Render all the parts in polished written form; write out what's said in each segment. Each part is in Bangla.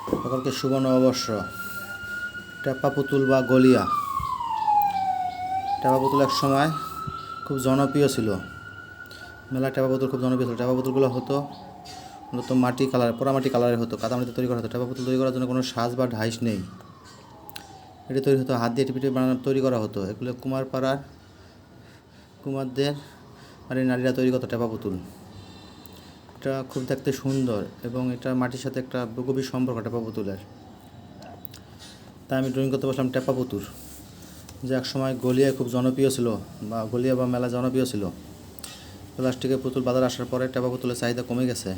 সকলকে শুভ নববর্ষ। টেপা পুতুল বা গলিয়া। টেপা পুতুল এক সময় খুব জনপ্রিয় ছিল। মেলা টেপা পুতুল খুব জনপ্রিয় ছিল। টেপা পুতুলগুলো হতো মূলত মাটি কালার, পোড়ামাটি কালারের হতো, কাদামাটিতে তৈরি করা হতো। টেপা পুতুল তৈরি করার জন্য কোনো সাজ বা ঢাইস নেই। এটি তৈরি হতো হাত দিয়ে টিপে তৈরি করা হতো। এগুলো কুমারপাড়ার কুমারদের আর নারীরা তৈরি করতো টেপা পুতুল। এটা খুব দেখতে সুন্দর এবং এটা মাটির সাথে একটা গভীর সম্পর্ক টেপা পুতুলের। তাই আমি ড্রয়িং করতে বসলাম টেপা পুতুল, যে এক সময় গলিয়ায় খুব জনপ্রিয় ছিল বা গলিয়া বা মেলা জনপ্রিয় ছিল। প্লাস্টিকের পুতুল বাজারে আসার পরে টেপা পুতুলের চাহিদা কমে গেছে।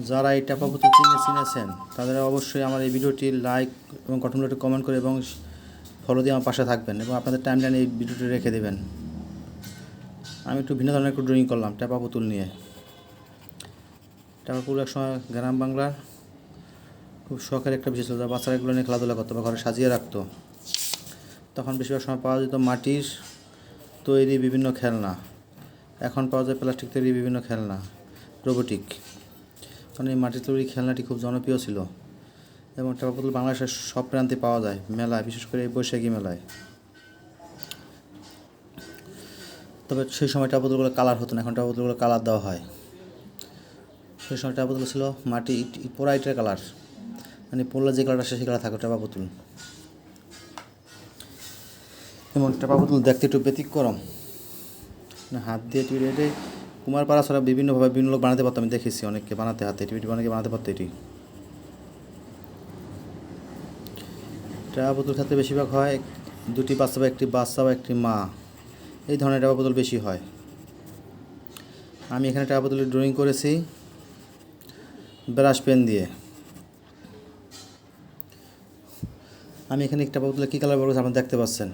যারা এই টেপা পুতুল চিনেছেন তাদের অবশ্যই আমার এই ভিডিওটি লাইক এবং গঠনমূলক একটি কমেন্ট করে এবং ফলো দিয়ে আমার পাশে থাকবেন এবং আপনাদের টাইম লাইনে এই ভিডিওটি রেখে দেবেন। আমি একটু ভিন্ন ধরনের একটু ড্রয়িং করলাম টেপা পুতুল নিয়ে। টেপা পুতুল এক সময় গ্রাম বাংলার খুব শখের একটা বিষয় ছিল, যা বাচ্চারা এগুলো নিয়ে খেলাধুলা করতো বা ঘরে সাজিয়ে রাখতো। তখন বেশিরভাগ সময় পাওয়া যেত মাটির তৈরি বিভিন্ন খেলনা। এখন পাওয়া যায় প্লাস্টিক তৈরি বিভিন্ন খেলনা, রোবোটিক। কারণ এই মাটির তৈরি খেলনাটি খুব জনপ্রিয় ছিল এবং টেপা পুতুল বাংলাদেশের সব প্রান্তে পাওয়া যায় মেলায়, বিশেষ করে এই বৈশাখী মেলায়। তবে সেই সময় টেপা পুতুলগুলো কালার হতো না, এখন টেপা পুতুলগুলো কালার দেওয়া হয়। সেই সময় টেপা পুতুল ছিল মাটি পোড়া ইটের কালার, মানে পড়লে যে কালারটা সেই কালার থাকে টেপা পুতুল। এবং টেপা পুতুল দেখতে একটু ব্যতিক্রম, হাত দিয়ে টিপে কুমারপাড়া ছাড়া বিভিন্নভাবে বিভিন্ন লোক বানাতে পারতো। আমি দেখেছি অনেককে বানাতে, হাতে টিপে অনেকে বানাতে পারতো এটি। টেপা পুতুল ক্ষেত্রে বেশিরভাগ হয় দুটি বাচ্চা বা একটি বাচ্চা বা একটি মা, এই ধরনের টেপা পুতুল বেশি হয়। আমি এখানে টেপা পুতুলের ড্রয়িং করেছি ব্রাশ পেন দিয়ে। আমি এখানে টেপা পুতুলে কী কালার করবো আপনারা দেখতে পাচ্ছেন।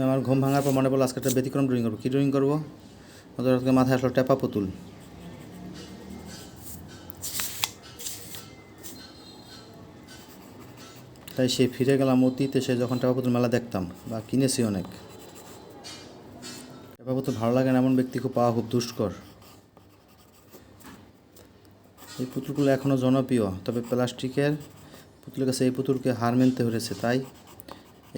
আমার ঘুম ভাঙার পর মনে পড়লো আজকে একটা ব্যতিক্রম ড্রয়িং করবো। কী ড্রয়িং করবো? ওদের মাথায় আসলো টেপা পুতুল। তাই সে ফিরে গেলাম অতীতে, সে যখন টেপা পুতুল মেলা দেখতাম বা কিনেছি অনেক। টেপা পুতুল ভালো লাগে না এমন ব্যক্তি খুব পাওয়া খুব দুষ্কর। এই পুতুলগুলো এখনও জনপ্রিয়, তবে প্লাস্টিকের পুতুলের কাছে এই পুতুলকে হার মানতে হয়েছে। তাই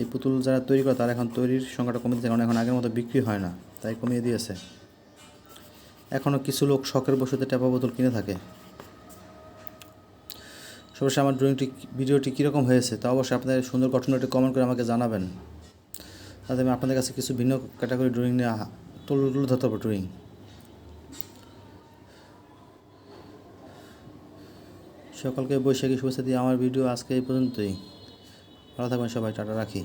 এই পুতুল যারা তৈরি করে তারা এখন তৈরির সংখ্যাটা কমে দিয়েছে, কারণ এখন আগের মতো বিক্রি হয় না, তাই কমিয়ে দিয়েছে। এখনও কিছু লোক শখের বশতে টেপা পুতুল কিনে থাকে। সর্বশেষ আমার ভিডিওটি কীরকম হয়েছে তা অবশ্যই আপনাদের সুন্দর গঠনের একটি কমেন্ট করে আমাকে জানাবেন, তাতে আমি আপনাদের কাছে কিছু ভিন্ন ক্যাটাগরি ড্রয়িং নিয়ে তুলে ধরতে পারবো ড্রয়িং। সকলকে বৈশাখী শুভেচ্ছা দিয়ে আমার ভিডিও আজকে এই পর্যন্তই। ভালো থাকবেন সবাই, টাটা, রাখি।